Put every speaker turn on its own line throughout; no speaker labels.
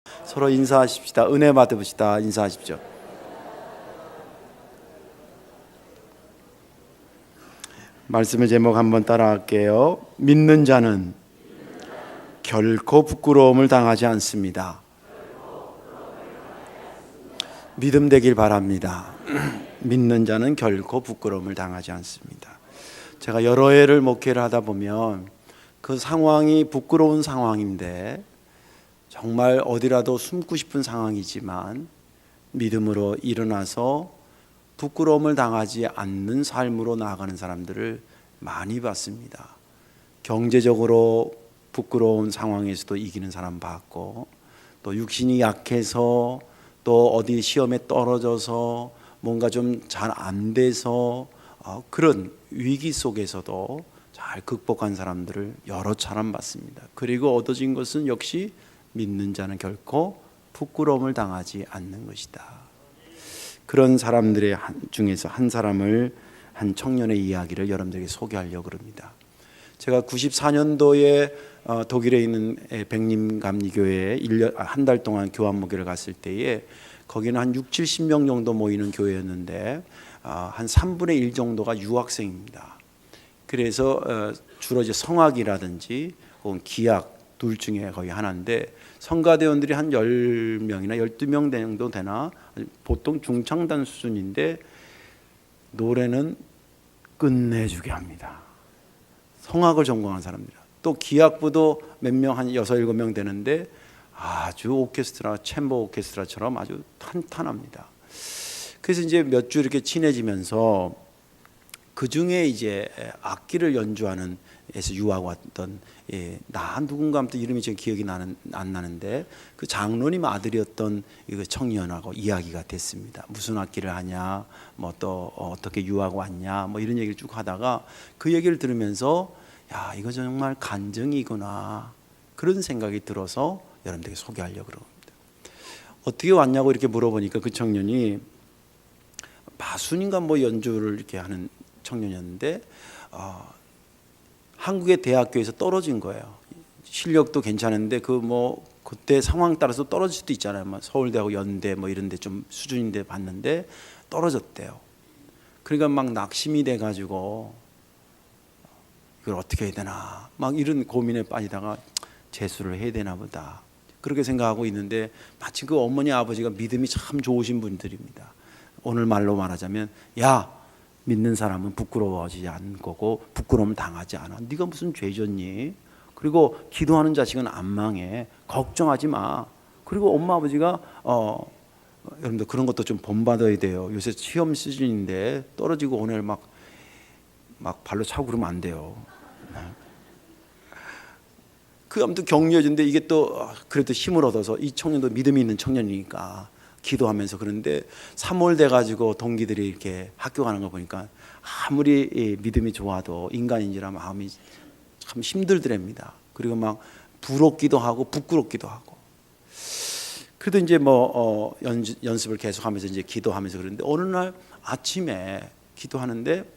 서로 인사하십시다. 은혜 받으시다. 인사하십시오. 말씀의 제목 한번 따라할게요. 믿는 자는 결코 부끄러움을 당하지 않습니다. 믿음 되길 바랍니다. 믿는 자는 결코 부끄러움을 당하지 않습니다. 제가 여러 해를 목회를 하다 보면 그 상황이 부끄러운 상황인데 정말 어디라도 숨고 싶은 상황이지만 믿음으로 일어나서 부끄러움을 당하지 않는 삶으로 나아가는 사람들을 많이 봤습니다. 경제적으로 부끄러운 상황에서도 이기는 사람 봤고, 또 육신이 약해서 또 어디 시험에 떨어져서 뭔가 좀 잘 안 돼서 그런 위기 속에서도 잘 극복한 사람들을 여러 차례 봤습니다. 그리고 얻어진 것은 역시 믿는 자는 결코 부끄러움을 당하지 않는 것이다. 그런 사람들의 중에서 한 사람을, 한 청년의 이야기를 여러분들에게 소개하려고 합니다. 제가 94년도에 독일에 있는 백림감리교회에 한 달 동안 교환 목회를 갔을 때에 거기는 한 6, 70명 정도 모이는 교회였는데 한 3분의 1 정도가 유학생입니다. 그래서 주로 이제 성악이라든지 혹은 기악 둘 중에 거의 하나인데 성가대원들이 한 10명이나 12명 정도 되나, 보통 중창단 수준인데 노래는 끝내주게 합니다. 성악을 전공한 사람들이라. 또 기악부도 몇 명, 한 6, 7명 되는데 아주 오케스트라, 챔버 오케스트라처럼 아주 탄탄합니다. 그래서 이제 몇 주 이렇게 친해지면서 그 중에 이제 악기를 연주하는 에서 유학 왔던 누군가 아무튼 이름이 지금 기억이 안 나는데 그 장로님 아들이었던 그 청년하고 이야기가 됐습니다. 무슨 악기를 하냐, 뭐 또 어떻게 유학 왔냐, 뭐 이런 얘기를 쭉 하다가 그 얘기를 들으면서 야, 이거 정말 간증이구나, 그런 생각이 들어서 여러분들에게 소개하려고 그럽니다. 어떻게 왔냐고 이렇게 물어보니까 그 청년이 바순인가 뭐 연주를 이렇게 하는 청년이었는데 한국의 대학교에서 떨어진 거예요. 실력도 괜찮은데 그 뭐 그때 상황 따라서 떨어질 수도 있잖아요. 뭐 서울대하고 연대 뭐 이런데 좀 수준인데 봤는데 떨어졌대요. 그러니까 막 낙심이 돼가지고 이걸 어떻게 해야 되나 막 이런 고민에 빠지다가 재수를 해야 되나 보다, 그렇게 생각하고 있는데 마치 그 어머니 아버지가 믿음이 참 좋으신 분들입니다. 오늘 말로 말하자면 야, 믿는 사람은 부끄러워하지 않는 거고 부끄러움 당하지 않아. 네가 무슨 죄 졌니? 그리고 기도하는 자식은 안 망해. 걱정하지 마. 그리고 엄마 아버지가 여러분들 그런 것도 좀 본받아야 돼요. 요새 시험 시즌인데 떨어지고 오늘 막 발로 차고 그러면 안 돼요. 그 아무튼 격려해준데 이게 또 그래도 힘을 얻어서 이 청년도 믿음이 있는 청년이니까 기도하면서, 그런데 3월 돼가지고 동기들이 이렇게 학교 가는 거 보니까 아무리 믿음이 좋아도 인간인지라 마음이 참 힘들더랍니다. 그리고 막 부럽기도 하고 부끄럽기도 하고. 그래도 이제 뭐 연습을 계속하면서 이제 기도하면서 그러는데 어느 날 아침에 기도하는데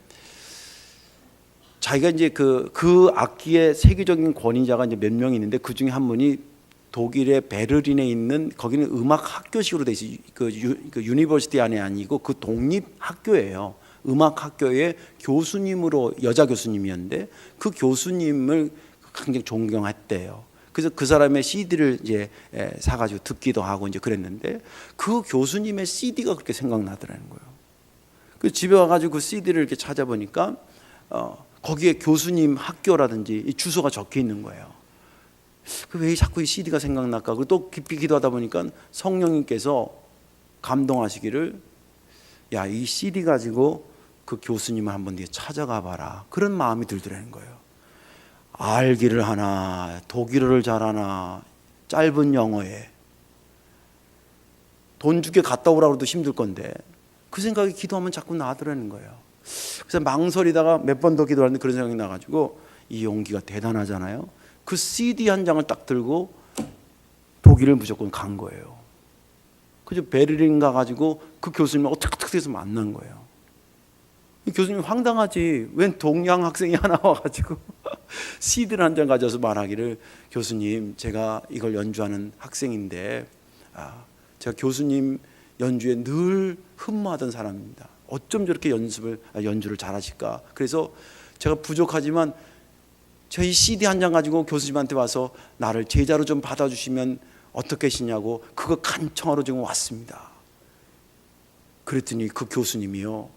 자기가 이제 그 악기의 세계적인 권위자가 이제 몇 명 있는데 그 중에 한 분이 독일의 베를린에 있는, 거기는 음악 학교식으로 돼 있어요. 그 유니버시티 안에 아니고 그 독립 학교예요. 음악 학교의 교수님으로, 여자 교수님이었는데 그 교수님을 굉장히 존경했대요. 그래서 그 사람의 CD를 이제 사가지고 듣기도 하고 이제 그랬는데 그 교수님의 CD가 그렇게 생각나더라는 거예요. 그 집에 와가지고 그 CD를 이렇게 찾아보니까 거기에 교수님 학교라든지 이 주소가 적혀 있는 거예요. 왜 자꾸 이 CD가 생각날까? 그리고 또 깊이 기도하다 보니까 성령님께서 감동하시기를, 야, 이 CD 가지고 그 교수님을 한번 네가 찾아가 봐라, 그런 마음이 들더라는 거예요. 알기를 하나, 독일어를 잘하나, 짧은 영어에 돈 주게 갔다 오라고 해도 힘들 건데 그 생각이 기도하면 자꾸 나더라는 거예요. 그래서 망설이다가 몇 번 더 기도하는데 그런 생각이 나가지고, 이 용기가 대단하잖아요. 그 CD 한 장을 딱 들고 독일을 무조건 간 거예요. 그래서 베를린 가가지고 그 교수님을 어떻게 해서 만난 거예요. 교수님 황당하지. 웬 동양 학생이 하나 와가지고 CD를 한 장 가져서 말하기를, 교수님 제가 이걸 연주하는 학생인데 제가 교수님 연주에 늘 흠모하던 사람입니다. 어쩜 저렇게 연주를 잘하실까. 그래서 제가 부족하지만 저희 CD 한 장 가지고 교수님한테 와서 나를 제자로 좀 받아주시면 어떻겠느냐고 그거 간청하러 지금 왔습니다. 그랬더니 그 교수님이요,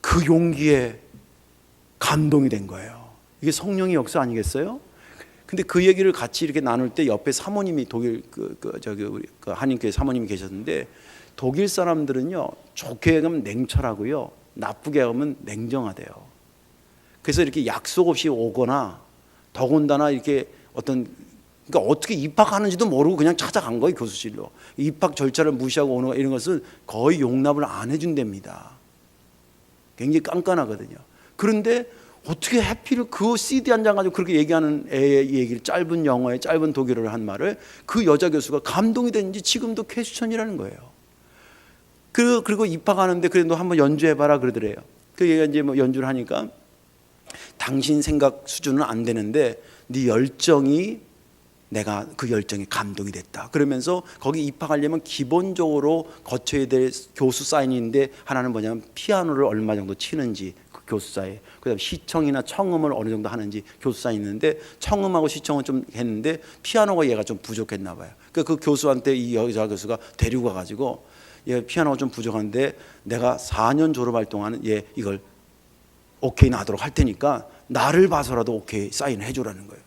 그 용기에 감동이 된 거예요. 이게 성령의 역사 아니겠어요? 근데 그 얘기를 같이 이렇게 나눌 때 옆에 사모님이 독일 우리 한인교회 사모님이 계셨는데, 독일 사람들은요 좋게 하면 냉철하고요 나쁘게 하면 냉정하대요. 그래서 이렇게 약속 없이 오거나 더군다나 이렇게 그러니까 어떻게 입학하는지도 모르고 그냥 찾아간 거예요. 교수실로 입학 절차를 무시하고 오는 거, 이런 것은 거의 용납을 안 해준답니다. 굉장히 깐깐하거든요. 그런데 어떻게 해필 그 CD 한 장 가지고 그렇게 얘기하는 애의 얘기를, 짧은 영어에 짧은 독일어를 한 말을 그 여자 교수가 감동이 됐는지 지금도 퀘스천이라는 거예요. 그리고 입학하는데 그래도 한번 연주해봐라 그러더래요. 그 얘가 이제 뭐 연주를 하니까, 당신 생각 수준은 안 되는데 네 열정이, 내가 그 열정이 감동이 됐다. 그러면서 거기 입학하려면 기본적으로 거쳐야 될 교수 사인인데, 하나는 뭐냐면 피아노를 얼마 정도 치는지 그 교수 사인, 그다음 시청이나 청음을 어느 정도 하는지 교수 사인 있는데, 청음하고 시청은 좀 했는데 피아노가 얘가 좀 부족했나 봐요. 그러니까 그 교수한테 이 여자 교수가 데리고 가가지고, 얘 피아노가 좀 부족한데 내가 4년 졸업할 동안은 얘 이걸 오케이 나도록 할 테니까 나를 봐서라도 오케이 사인해 주라는 거예요.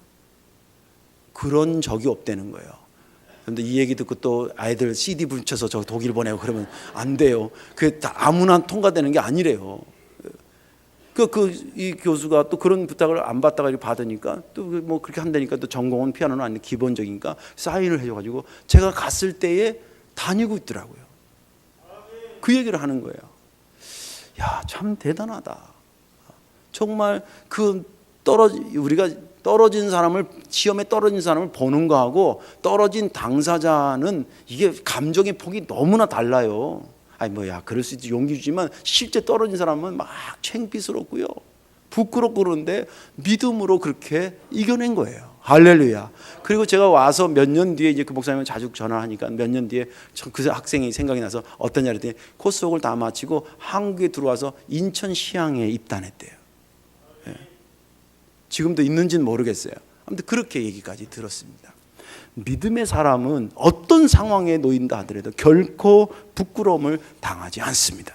그런 적이 없다는 거예요. 그런데 이 얘기 듣고 또 아이들 CD 붙여서 저 독일 보내고 그러면 안 돼요. 그게 다 아무나 통과되는 게 아니래요. 이 교수가 또 그런 부탁을 안 받다가 받으니까 또 뭐 그렇게 한다니까, 또 전공은 피아노는 아닌데 기본적이니까 사인을 해줘가지고 제가 갔을 때에 다니고 있더라고요. 그 얘기를 하는 거예요. 야, 참 대단하다. 정말 우리가 떨어진 사람을, 시험에 떨어진 사람을 보는 거하고 떨어진 당사자는 이게 감정의 폭이 너무나 달라요. 아니 뭐야, 그럴 수 있지, 용기 주지만 실제 떨어진 사람은 막 창피스럽고요, 부끄럽고, 그런데 믿음으로 그렇게 이겨낸 거예요. 할렐루야. 그리고 제가 와서 몇 년 뒤에 이제 그 목사님을 자주 전화하니까 몇 년 뒤에 그 학생이 생각이 나서 어떠냐 그랬더니 코스웍을 다 마치고 한국에 들어와서 인천 시향에 입단했대요. 예. 지금도 있는지는 모르겠어요. 아무튼 그렇게 얘기까지 들었습니다. 믿음의 사람은 어떤 상황에 놓인다 하더라도 결코 부끄러움을 당하지 않습니다.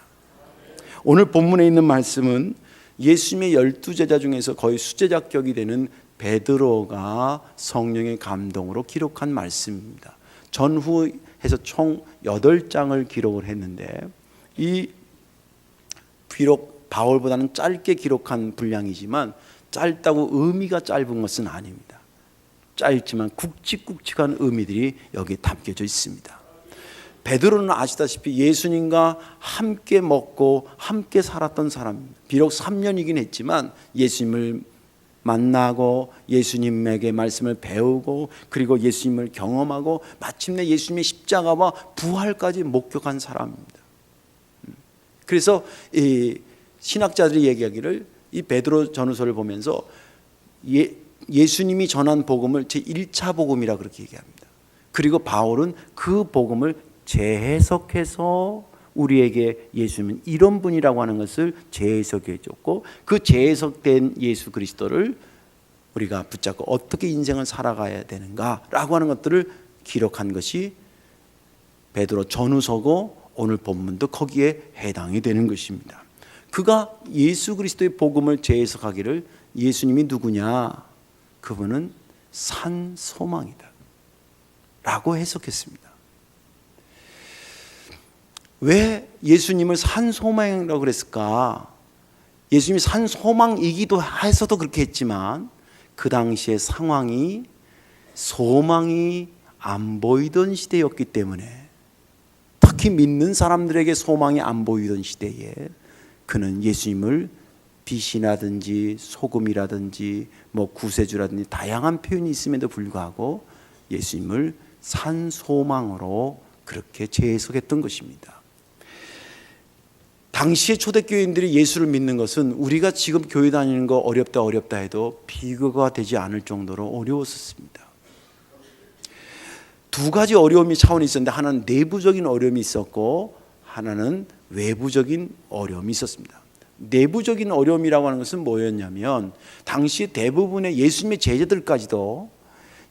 오늘 본문에 있는 말씀은 예수님의 12제자 중에서 거의 수제자격이 되는 베드로가 성령의 감동으로 기록한 말씀입니다. 전후해서 총 8장을 기록을 했는데, 이 비록 바울보다는 짧게 기록한 분량이지만 짧다고 의미가 짧은 것은 아닙니다. 짧지만 굵직굵직한 의미들이 여기에 담겨져 있습니다. 베드로는 아시다시피 예수님과 함께 먹고 함께 살았던 사람입니다. 비록 3년이긴 했지만 예수님을 만나고 예수님에게 말씀을 배우고 그리고 예수님을 경험하고 마침내 예수님의 십자가와 부활까지 목격한 사람입니다. 그래서 이 신학자들이 얘기하기를, 이 베드로 전후서를 보면서 예수님이 전한 복음을 제1차 복음이라 그렇게 얘기합니다. 그리고 바울은 그 복음을 재해석해서 우리에게 예수님은 이런 분이라고 하는 것을 재해석해 줬고, 그 재해석된 예수 그리스도를 우리가 붙잡고 어떻게 인생을 살아가야 되는가라고 하는 것들을 기록한 것이 베드로 전후서고, 오늘 본문도 거기에 해당이 되는 것입니다. 그가 예수 그리스도의 복음을 재해석하기를, 예수님이 누구냐? 그분은 산 소망이다 라고 해석했습니다. 왜 예수님을 산 소망이라고 그랬을까? 예수님이 산 소망이기도 해서도 그렇게 했지만, 그 당시의 상황이 소망이 안 보이던 시대였기 때문에, 특히 믿는 사람들에게 소망이 안 보이던 시대에 그는 예수님을 빛이라든지 소금이라든지 뭐 구세주라든지 다양한 표현이 있음에도 불구하고 예수님을 산 소망으로 그렇게 재해석했던 것입니다. 당시의 초대교인들이 예수를 믿는 것은 우리가 지금 교회 다니는 거 어렵다 해도 비교가 되지 않을 정도로 어려웠었습니다. 두 가지 어려움이 차원이 있었는데, 하나는 내부적인 어려움이 있었고 하나는 외부적인 어려움이 있었습니다. 내부적인 어려움이라고 하는 것은 뭐였냐면, 당시 대부분의 예수님의 제자들까지도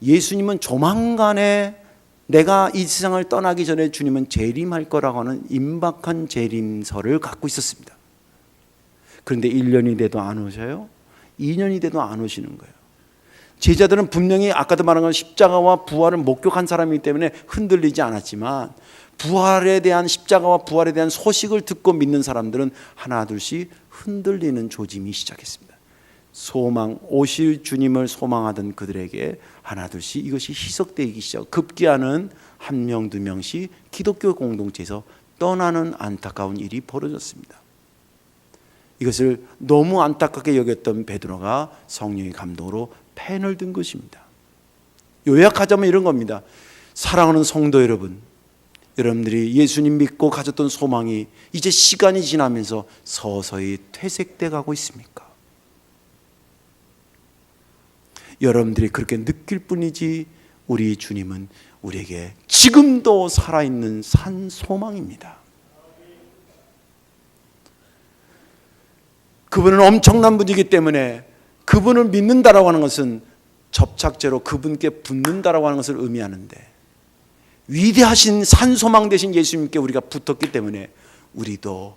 예수님은 조만간에 내가 이 세상을 떠나기 전에 주님은 재림할 거라고 하는 임박한 재림설을 갖고 있었습니다. 그런데 1년이 돼도 안 오셔요. 2년이 돼도 안 오시는 거예요. 제자들은 분명히 아까도 말한 건 십자가와 부활을 목격한 사람이기 때문에 흔들리지 않았지만, 부활에 대한, 십자가와 부활에 대한 소식을 듣고 믿는 사람들은 하나 둘씩 흔들리는 조짐이 시작했습니다. 소망, 오실 주님을 소망하던 그들에게 하나 둘씩 이것이 희석되기 시작, 급기야는 한 명 두 명씩 기독교 공동체에서 떠나는 안타까운 일이 벌어졌습니다. 이것을 너무 안타깝게 여겼던 베드로가 성령의 감동으로 펜을 든 것입니다. 요약하자면 이런 겁니다. 사랑하는 성도 여러분, 여러분들이 예수님 믿고 가졌던 소망이 이제 시간이 지나면서 서서히 퇴색돼 가고 있습니까? 여러분들이 그렇게 느낄 뿐이지 우리 주님은 우리에게 지금도 살아있는 산 소망입니다. 그분은 엄청난 분이기 때문에 그분을 믿는다라고 하는 것은 접착제로 그분께 붙는다라고 하는 것을 의미하는데, 위대하신 산소망 되신 예수님께 우리가 붙었기 때문에 우리도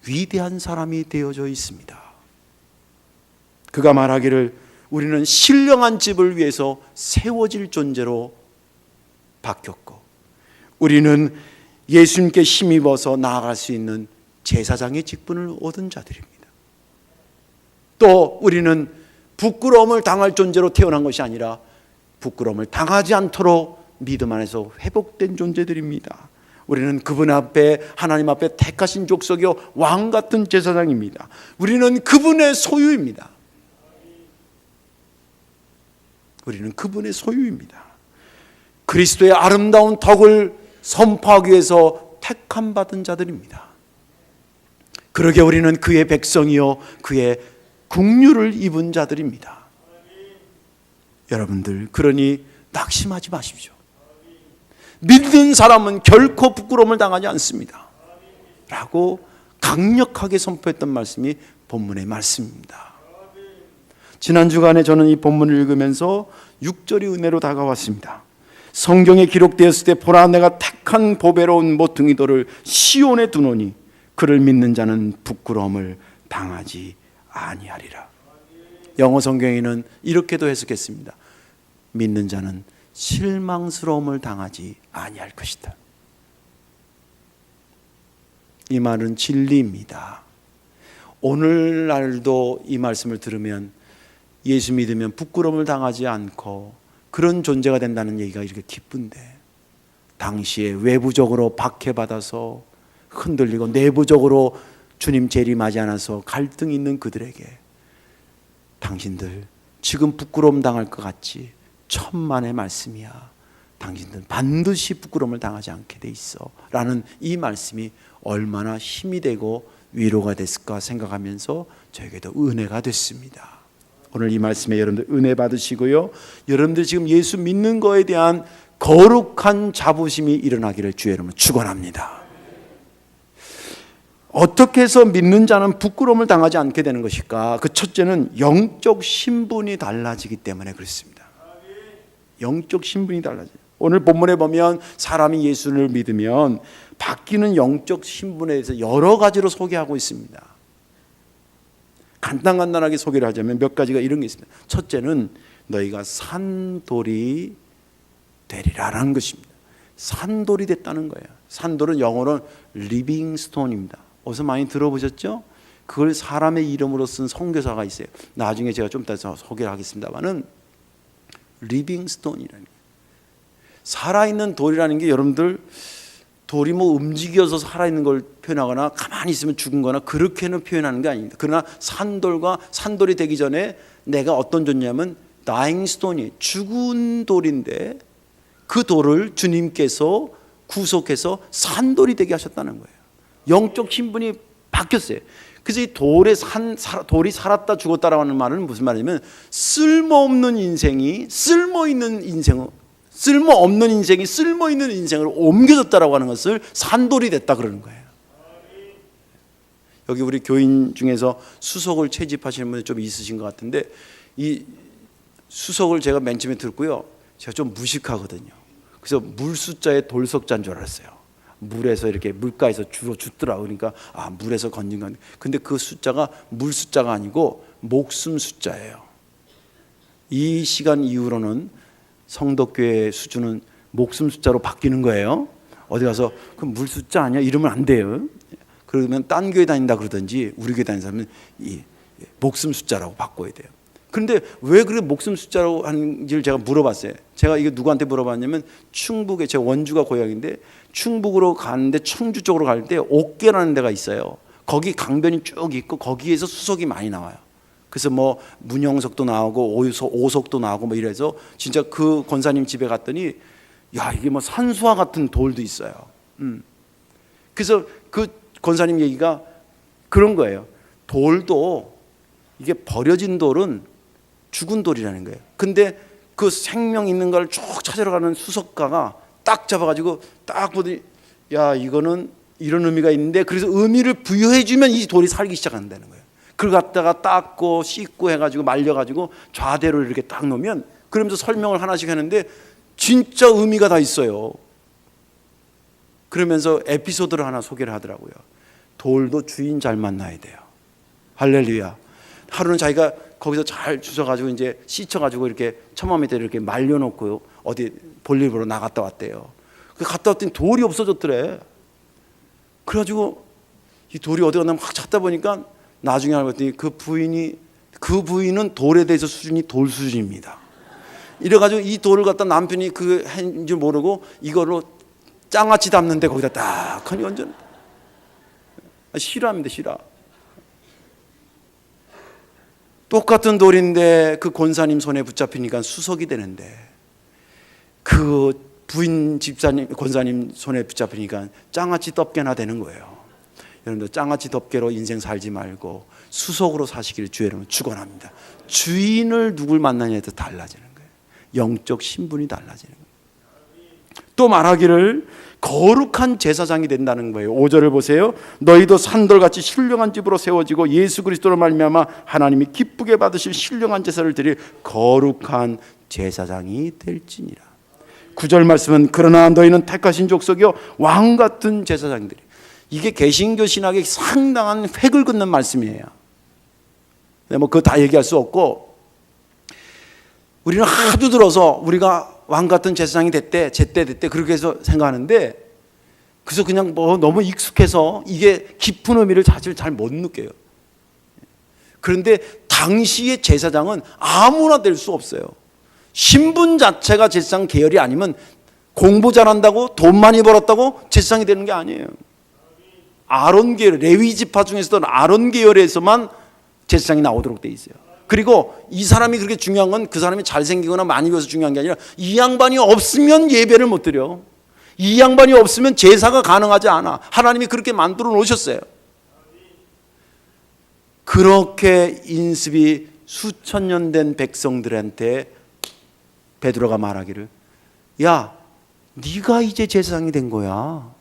위대한 사람이 되어져 있습니다. 그가 말하기를 우리는 신령한 집을 위해서 세워질 존재로 바뀌었고, 우리는 예수님께 힘입어서 나아갈 수 있는 제사장의 직분을 얻은 자들입니다. 또 우리는 부끄러움을 당할 존재로 태어난 것이 아니라 부끄러움을 당하지 않도록 믿음 안에서 회복된 존재들입니다. 우리는 그분 앞에, 하나님 앞에 택하신 족속이요 왕 같은 제사장입니다. 우리는 그분의 소유입니다. 우리는 그분의 소유입니다. 그리스도의 아름다운 덕을 선포하기 위해서 택함 받은 자들입니다. 그러게 우리는 그의 백성이요 그의 국류를 입은 자들입니다. 여러분들, 그러니 낙심하지 마십시오. 믿는 사람은 결코 부끄러움을 당하지 않습니다 라고 강력하게 선포했던 말씀이 본문의 말씀입니다. 지난 주간에 저는 이 본문을 읽으면서 6절이 은혜로 다가왔습니다. 성경에 기록되었을 때 보라, 내가 택한 보배로운 모퉁이돌을 시온에 두노니 그를 믿는 자는 부끄러움을 당하지 아니하리라. 영어 성경에는 이렇게도 해석했습니다. 믿는 자는 실망스러움을 당하지 아니할 것이다. 이 말은 진리입니다. 오늘날도 이 말씀을 들으면 예수 믿으면 부끄러움을 당하지 않고 그런 존재가 된다는 얘기가 이렇게 기쁜데, 당시에 외부적으로 박해받아서 흔들리고 내부적으로 주님 재림하지 않아서 갈등이 있는 그들에게 당신들 지금 부끄러움 당할 것 같지? 천만의 말씀이야. 당신들 반드시 부끄러움을 당하지 않게 돼 있어 라는 이 말씀이 얼마나 힘이 되고 위로가 됐을까 생각하면서 저에게도 은혜가 됐습니다. 오늘 이 말씀에 여러분들 은혜 받으시고요, 여러분들 지금 예수 믿는 거에 대한 거룩한 자부심이 일어나기를 주의 이름으로 축원합니다. 어떻게 해서 믿는 자는 부끄러움을 당하지 않게 되는 것일까? 그 첫째는 영적 신분이 달라지기 때문에 그렇습니다. 영적 신분이 달라져요. 오늘 본문에 보면 사람이 예수를 믿으면 바뀌는 영적 신분에 대해서 여러 가지로 소개하고 있습니다. 간단하게 소개를 하자면 몇 가지가 이런 게 있습니다. 첫째는 너희가 산돌이 되리라라는 것입니다. 산돌이 됐다는 거예요. 산돌은 영어로는 리빙 스톤입니다. 어디서 많이 들어보셨죠? 그걸 사람의 이름으로 쓴 선교사가 있어요. 나중에 제가 좀 이따 소개를 하겠습니다만은 리빙 스톤이라는 게, 살아있는 돌이라는 게 여러분들 돌이 뭐 움직여서 살아있는 걸 표현하거나 가만히 있으면 죽은 거나 그렇게는 표현하는 게 아닙니다. 그러나 산돌과 산돌이 되기 전에 내가 어떤 존재냐면 dying stone이 죽은 돌인데 그 돌을 주님께서 구속해서 산돌이 되게 하셨다는 거예요. 영적 신분이 바뀌었어요. 그래서 이 돌이 살았다 죽었다라고 하는 말은 무슨 말이냐면 쓸모없는 인생이 쓸모있는 인생으로 옮겨졌다라고 하는 것을 산돌이 됐다 그러는 거예요. 여기 우리 교인 중에서 수석을 채집하시는 분이 좀 있으신 것 같은데, 이 수석을 제가 맨 처음에 듣고요, 제가 좀 무식하거든요. 그래서 물숫자에 돌석자인 줄 알았어요. 물에서 이렇게 물가에서 주로 줍더라. 그러니까 물에서 건진 건. 근데 그 숫자가 물 숫자가 아니고 목숨 숫자예요. 이 시간 이후로는 성덕교회 수준은 목숨 숫자로 바뀌는 거예요. 어디 가서 그 물 숫자 아니야? 이러면 안 돼요. 그러면 딴 교회 다닌다 그러든지 우리 교회 다니는 사람은 이 목숨 숫자라고 바꿔야 돼요. 그런데 왜 그래 목숨 숫자로 하는지를 제가 물어봤어요. 제가 이거 누구한테 물어봤냐면 충북에, 제가 원주가 고향인데 충북으로 가는데 청주 쪽으로 갈 때 옥계라는 데가 있어요. 거기 강변이 쭉 있고 거기에서 수석이 많이 나와요. 그래서 뭐 문영석도 나오고 오석도 나오고 뭐 이래서 진짜 그 권사님 집에 갔더니 야, 이게 뭐 산수화 같은 돌도 있어요. 그래서 그 권사님 얘기가 그런 거예요. 돌도 이게 버려진 돌은 죽은 돌이라는 거예요. 근데 그 생명 있는 걸 쭉 찾으러 가는 수석가가 딱 잡아가지고 딱 보더니 야, 이거는 이런 의미가 있는데, 그래서 의미를 부여해주면 이 돌이 살기 시작한다는 거예요. 그걸 갖다가 닦고 씻고 해가지고 말려가지고 좌대로 이렇게 딱 놓으면, 그러면서 설명을 하나씩 하는데 진짜 의미가 다 있어요. 그러면서 에피소드를 하나 소개를 하더라고요. 돌도 주인 잘 만나야 돼요. 할렐루야. 하루는 자기가 거기서 잘 주워가지고 이제 씻어가지고 이렇게 천마 밑에 이렇게 말려놓고요, 어디 볼일 보러 나갔다 왔대요. 갔다 왔더니 돌이 없어졌더래. 그래가지고 이 돌이 어디 갔나 막 찾다 보니까 나중에 알고 봤더니 그 부인은 돌에 대해서 수준이 돌 수준입니다. 이래가지고 이 돌을 갖다 남편이 그 한 줄 모르고 이걸로 장아찌 담는데 거기다 딱 하니 완전 실화입니다, 실화. 똑같은 돌인데 그 권사님 손에 붙잡히니까 수석이 되는데, 그 부인 집사님 권사님 손에 붙잡히니까 장아찌 덮개나 되는 거예요. 여러분들 장아찌 덮개로 인생 살지 말고 수석으로 사시기를 주의 이름으로 축원합니다. 주인을 누굴 만나냐에 따라 달라지는 거예요. 영적 신분이 달라지는 거예요. 또 말하기를 거룩한 제사장이 된다는 거예요. 5절을 보세요. 너희도 산돌같이 신령한 집으로 세워지고 예수 그리스도로 말미암아 하나님이 기쁘게 받으실 신령한 제사를 드릴 거룩한 제사장이 될지니라. 9절 말씀은 그러나 너희는 택하신 족속이요 왕 같은 제사장들이. 이게 개신교 신학의 상당한 획을 긋는 말씀이에요. 뭐 그거 다 얘기할 수 없고, 우리는 하도 들어서 우리가 왕 같은 제사장이 됐대, 제때 됐대 그렇게 해서 생각하는데, 그래서 그냥 뭐 너무 익숙해서 이게 깊은 의미를 사실 잘 못 느껴요. 그런데 당시의 제사장은 아무나 될 수 없어요. 신분 자체가 제사장 계열이 아니면 공부 잘한다고 돈 많이 벌었다고 제사장이 되는 게 아니에요. 아론 계열, 레위 지파 중에서도 아론 계열에서만 제사장이 나오도록 돼 있어요. 그리고 이 사람이 그렇게 중요한 건 그 사람이 잘생기거나 많이 배워서 중요한 게 아니라 이 양반이 없으면 예배를 못 드려. 이 양반이 없으면 제사가 가능하지 않아. 하나님이 그렇게 만들어 놓으셨어요. 그렇게 인습이 수천 년 된 백성들한테 베드로가 말하기를, 야, 네가 이제 제사장이 된 거야.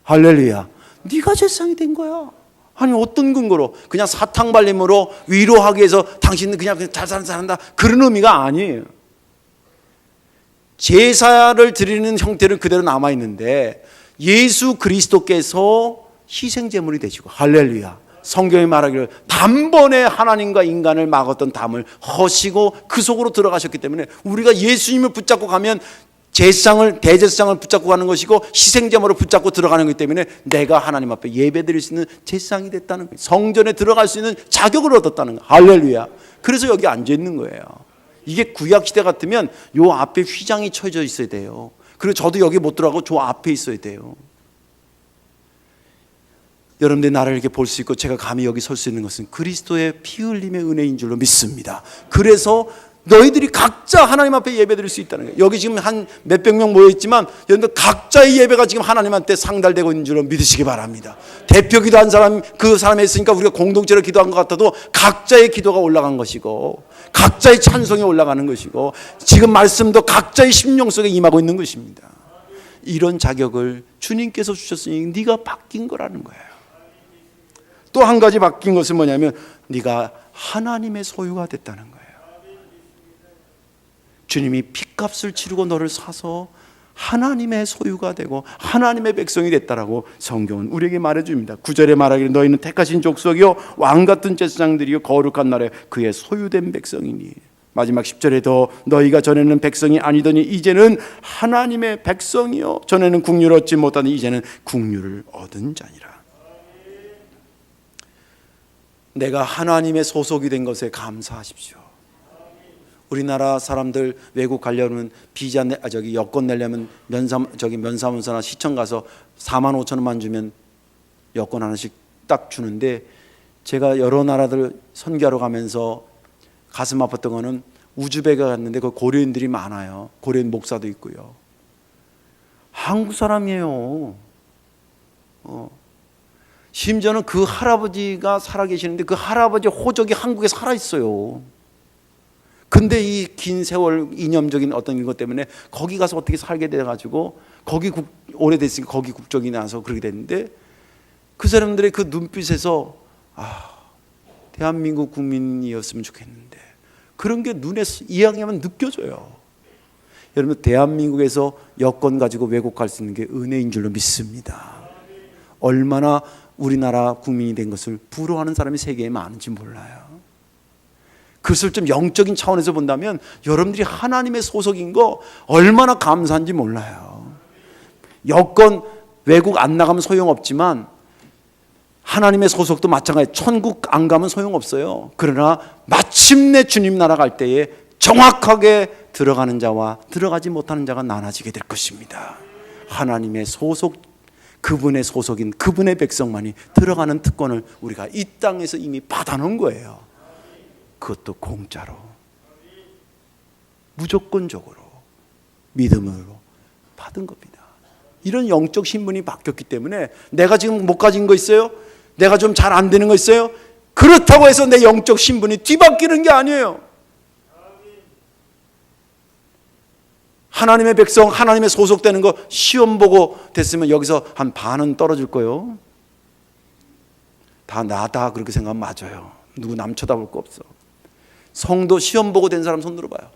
할렐루야. 네가 제사장이 된 거야. 아니 어떤 근거로? 그냥 사탕 발림으로 위로하기 위해서 당신은 그냥 잘 산다 그런 의미가 아니에요. 제사를 드리는 형태는 그대로 남아있는데 예수 그리스도께서 희생제물이 되시고, 할렐루야, 성경이 말하기를 단번에 하나님과 인간을 막았던 담을 허시고 그 속으로 들어가셨기 때문에 우리가 예수님을 붙잡고 가면 대제사장을 붙잡고 가는 것이고 희생제물을 붙잡고 들어가는 것이기 때문에 내가 하나님 앞에 예배드릴 수 있는 제사장이 됐다는 거예요. 성전에 들어갈 수 있는 자격을 얻었다는 거예요. 할렐루야. 그래서 여기 앉아 있는 거예요. 이게 구약시대 같으면 요 앞에 휘장이 쳐져 있어야 돼요. 그리고 저도 여기 못 들어가고 저 앞에 있어야 돼요. 여러분들이 나를 이렇게 볼 수 있고 제가 감히 여기 설 수 있는 것은 그리스도의 피 흘림의 은혜인 줄로 믿습니다. 그래서 너희들이 각자 하나님 앞에 예배드릴 수 있다는 거예요. 여기 지금 한 몇백 명 모여있지만 여러분들 각자의 예배가 지금 하나님한테 상달되고 있는 줄로 믿으시기 바랍니다. 대표 기도한 사람, 그 사람이 있으니까 우리가 공동체로 기도한 것 같아도 각자의 기도가 올라간 것이고 각자의 찬송이 올라가는 것이고 지금 말씀도 각자의 심령 속에 임하고 있는 것입니다. 이런 자격을 주님께서 주셨으니 네가 바뀐 거라는 거예요. 또 한 가지 바뀐 것은 뭐냐면 네가 하나님의 소유가 됐다는 거예요. 주님이 핏값을 치르고 너를 사서 하나님의 소유가 되고 하나님의 백성이 됐다라고 성경은 우리에게 말해줍니다. 9절에 말하기를 너희는 택하신 족속이요 왕같은 제사장들이요 거룩한 나라에 그의 소유된 백성이니. 마지막 10절에도 너희가 전에는 백성이 아니더니 이제는 하나님의 백성이요 전에는 국류를 얻지 못하니 이제는 국류를 얻은 자니라. 내가 하나님의 소속이 된 것에 감사하십시오. 우리나라 사람들 외국 가려면 비자 여권 내려면 면사무소나 시청 가서 4만 5천 원만 주면 여권 하나씩 딱 주는데 제가 여러 나라들 선교하러 가면서 가슴 아팠던 거는 우즈베크에 갔는데 그 고려인들이 많아요. 고려인 목사도 있고요. 한국 사람이에요. 심지어는 그 할아버지가 살아계시는데 그 할아버지 호적이 한국에 살아 있어요. 근데 이 긴 세월 이념적인 어떤 것 때문에 거기 가서 어떻게 살게 돼가지고 거기 오래됐으니까 거기 국적이 나서 그렇게 됐는데 그 사람들의 그 눈빛에서 대한민국 국민이었으면 좋겠는데 그런 게 눈에 이야기하면 느껴져요. 여러분 대한민국에서 여권 가지고 외국 갈 수 있는 게 은혜인 줄로 믿습니다. 얼마나 우리나라 국민이 된 것을 부러워하는 사람이 세계에 많은지 몰라요. 그것을 좀 영적인 차원에서 본다면 여러분들이 하나님의 소속인 거 얼마나 감사한지 몰라요. 여권 외국 안 나가면 소용없지만 하나님의 소속도 마찬가지. 천국 안 가면 소용없어요. 그러나 마침내 주님 나라 갈 때에 정확하게 들어가는 자와 들어가지 못하는 자가 나눠지게 될 것입니다. 하나님의 소속, 그분의 소속인 그분의 백성만이 들어가는 특권을 우리가 이 땅에서 이미 받아놓은 거예요. 그것도 공짜로, 무조건적으로, 믿음으로 받은 겁니다. 이런 영적 신분이 바뀌었기 때문에 내가 지금 못 가진 거 있어요? 내가 좀 잘 안 되는 거 있어요? 그렇다고 해서 내 영적 신분이 뒤바뀌는 게 아니에요. 하나님의 백성, 하나님의 소속되는 거 시험 보고 됐으면 여기서 한 반은 떨어질 거예요. 다 나다 그렇게 생각하면 맞아요. 누구 남 쳐다볼 거 없어. 성도 시험 보고 된 사람 손 들어봐요.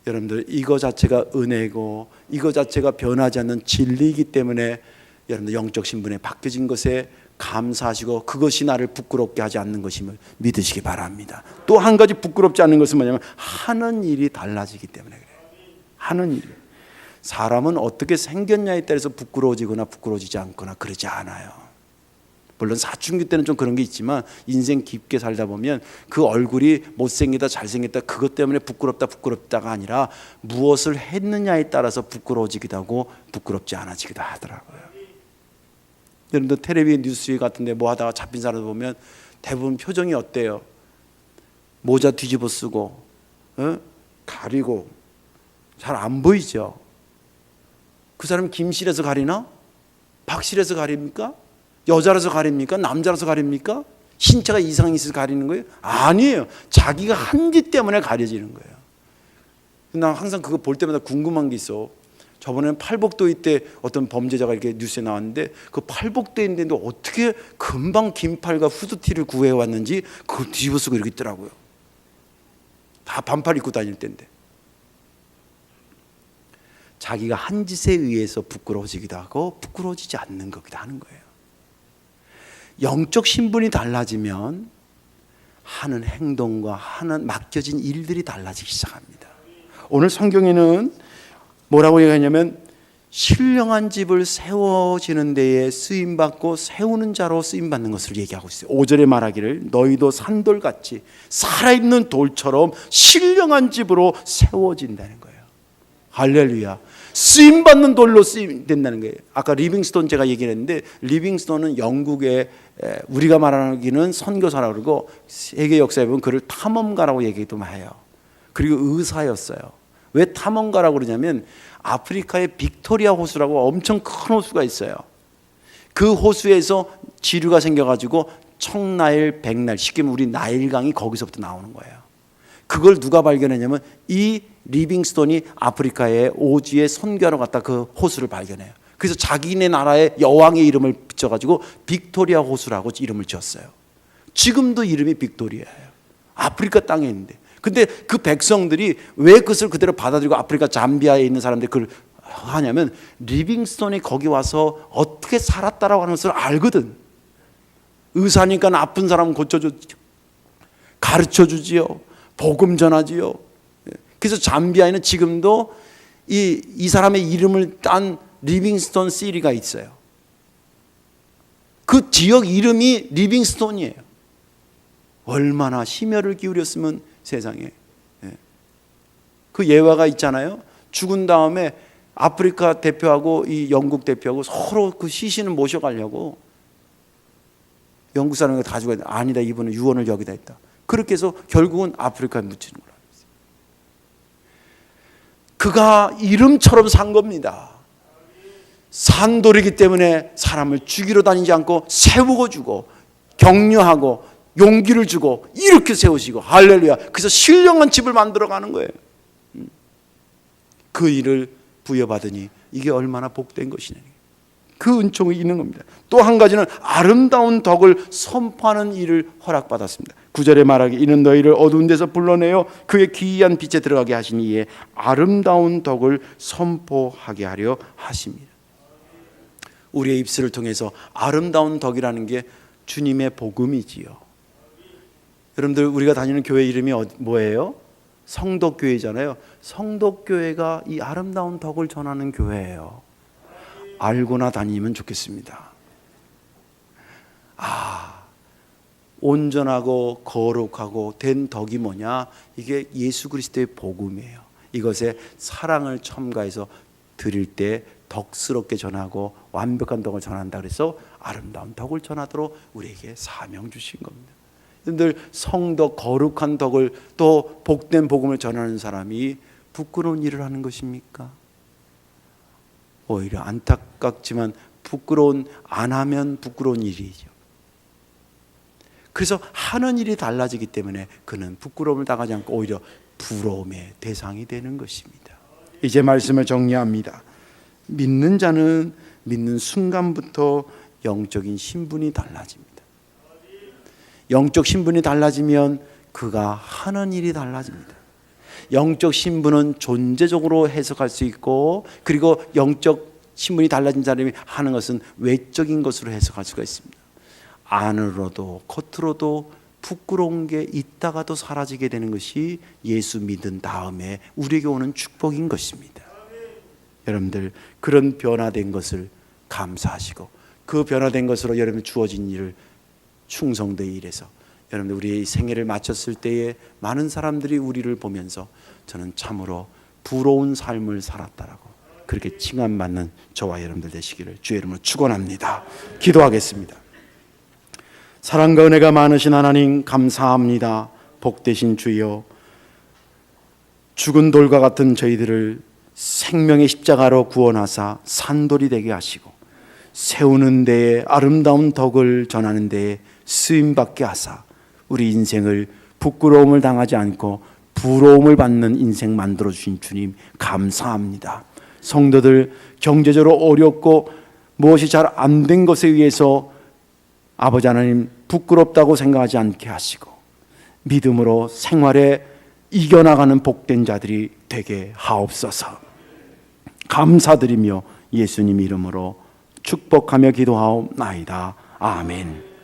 여러분들 이거 자체가 은혜고 이거 자체가 변하지 않는 진리이기 때문에 여러분들 영적 신분에 바뀌어진 것에 감사하시고 그것이 나를 부끄럽게 하지 않는 것임을 믿으시기 바랍니다. 또 한 가지 부끄럽지 않은 것은 뭐냐면 하는 일이 달라지기 때문에 그래요. 하는 일이. 사람은 어떻게 생겼냐에 따라서 부끄러워지거나 부끄러워지지 않거나 그러지 않아요. 물론 사춘기 때는 좀 그런 게 있지만 인생 깊게 살다 보면 그 얼굴이 못생기다 잘생겼다 그것 때문에 부끄럽다가 아니라 무엇을 했느냐에 따라서 부끄러워지기도 하고 부끄럽지 않아지기도 하더라고요. 여러분들 텔레비전 뉴스 같은 데 뭐 하다가 잡힌 사람 보면 대부분 표정이 어때요? 모자 뒤집어 쓰고 가리고 잘 안 보이죠? 그 사람 김실에서 가리나? 박실에서 가립니까? 여자라서 가립니까? 남자라서 가립니까? 신체가 이상이 있어서 가리는 거예요? 아니에요. 자기가 한 짓 때문에 가려지는 거예요. 난 항상 그거 볼 때마다 궁금한 게 있어. 저번에는 팔복도이 때 어떤 범죄자가 이렇게 뉴스에 나왔는데 그 팔복도인데 어떻게 금방 긴팔과 후드티를 구해왔는지 그걸 뒤집어 쓰고 이렇게 있더라고요. 다 반팔 입고 다닐 때인데. 자기가 한 짓에 의해서 부끄러워지기도 하고 부끄러워지지 않는 거기도 하는 거예요. 영적 신분이 달라지면 하는 행동과 하는 맡겨진 일들이 달라지기 시작합니다. 오늘 성경에는 뭐라고 얘기하냐면 신령한 집을 세워지는 데에 쓰임받고 세우는 자로 쓰임받는 것을 얘기하고 있어요. 5절에 말하기를 너희도 산돌같이 살아있는 돌처럼 신령한 집으로 세워진다는 거예요. 할렐루야. 쓰임 받는 돌로 쓰임 된다는 거예요. 아까 리빙스톤 제가 얘기했는데, 리빙스톤은 영국의 우리가 말하기는 선교사라고 그러고, 세계 역사에 보면 그를 탐험가라고 얘기도 해요. 그리고 의사였어요. 왜 탐험가라고 그러냐면, 아프리카의 빅토리아 호수라고 엄청 큰 호수가 있어요. 그 호수에서 지류가 생겨가지고 청나일, 백나일, 쉽게 말하면 우리 나일강이 거기서부터 나오는 거예요. 그걸 누가 발견했냐면 이 리빙스톤이 아프리카의 오지에 선교하러 갔다 그 호수를 발견해요. 그래서 자기네 나라의 여왕의 이름을 붙여가지고 빅토리아 호수라고 이름을 지었어요. 지금도 이름이 빅토리아예요. 아프리카 땅에 있는데. 근데 그 백성들이 왜 그것을 그대로 받아들이고 아프리카 잠비아에 있는 사람들이 그걸 하냐면, 리빙스톤이 거기 와서 어떻게 살았다라고 하는 것을 알거든. 의사니까 아픈 사람 고쳐주지요, 가르쳐주지요, 복음 전하지요. 그래서 잠비아에는 지금도 이 사람의 이름을 딴 리빙스톤 시리가 있어요. 그 지역 이름이 리빙스톤이에요. 얼마나 심혈을 기울였으면 세상에. 그 예화가 있잖아요. 죽은 다음에 아프리카 대표하고 이 영국 대표하고 서로 그 시신을 모셔가려고, 영국 사람이 다 죽어야 돼. 아니다, 이분은 유언을 여기다 했다. 그렇게 해서 결국은 아프리카에 묻히는 거라. 그가 이름처럼 산 겁니다. 산돌이기 때문에 사람을 죽이러 다니지 않고 세우고 주고 격려하고 용기를 주고 이렇게 세우시고, 할렐루야. 그래서 신령한 집을 만들어가는 거예요. 그 일을 부여받으니 이게 얼마나 복된 것이냐, 그 은총이 있는 겁니다. 또 한 가지는 아름다운 덕을 선포하는 일을 허락받았습니다. 9절에 말하기, 이는 너희를 어두운 데서 불러내어 그의 기이한 빛에 들어가게 하신 이에 아름다운 덕을 선포하게 하려 하십니다. 우리의 입술을 통해서 아름다운 덕이라는 게 주님의 복음이지요. 여러분들, 우리가 다니는 교회 이름이 뭐예요? 성덕교회잖아요. 성덕교회가 이 아름다운 덕을 전하는 교회예요. 알고나 다니면 좋겠습니다. 온전하고 거룩하고 된 덕이 뭐냐? 이게 예수 그리스도의 복음이에요. 이것에 사랑을 첨가해서 드릴 때 덕스럽게 전하고 완벽한 덕을 전한다 그래서 아름다운 덕을 전하도록 우리에게 사명 주신 겁니다. 여러분들, 성덕, 거룩한 덕을 또 복된 복음을 전하는 사람이 부끄러운 일을 하는 것입니까? 오히려 안타깝지만 안 하면 부끄러운 일이죠. 그래서 하는 일이 달라지기 때문에 그는 부끄러움을 당하지 않고 오히려 부러움의 대상이 되는 것입니다. 이제 말씀을 정리합니다. 믿는 자는 믿는 순간부터 영적인 신분이 달라집니다. 영적 신분이 달라지면 그가 하는 일이 달라집니다. 영적 신분은 존재적으로 해석할 수 있고, 그리고 영적 신분이 달라진 사람이 하는 것은 외적인 것으로 해석할 수가 있습니다. 안으로도 겉으로도 부끄러운 게 있다가도 사라지게 되는 것이 예수 믿은 다음에 우리에게 오는 축복인 것입니다. 여러분들, 그런 변화된 것을 감사하시고 그 변화된 것으로 여러분 주어진 일을 충성되이 일해서, 여러분들 우리의 생애를 마쳤을 때에 많은 사람들이 우리를 보면서 저는 참으로 부러운 삶을 살았다라고 그렇게 칭함받는 저와 여러분들 되시기를 주의 이름으로 축원합니다. 기도하겠습니다. 사랑과 은혜가 많으신 하나님, 감사합니다. 복되신 주여, 죽은 돌과 같은 저희들을 생명의 십자가로 구원하사 산돌이 되게 하시고 세우는 데에 아름다운 덕을 전하는 데에 쓰임받게 하사 우리 인생을 부끄러움을 당하지 않고 부러움을 받는 인생 만들어주신 주님 감사합니다. 성도들, 경제적으로 어렵고 무엇이 잘 안 된 것에 의해서 아버지 하나님 부끄럽다고 생각하지 않게 하시고 믿음으로 생활에 이겨나가는 복된 자들이 되게 하옵소서. 감사드리며 예수님 이름으로 축복하며 기도하옵나이다. 아멘.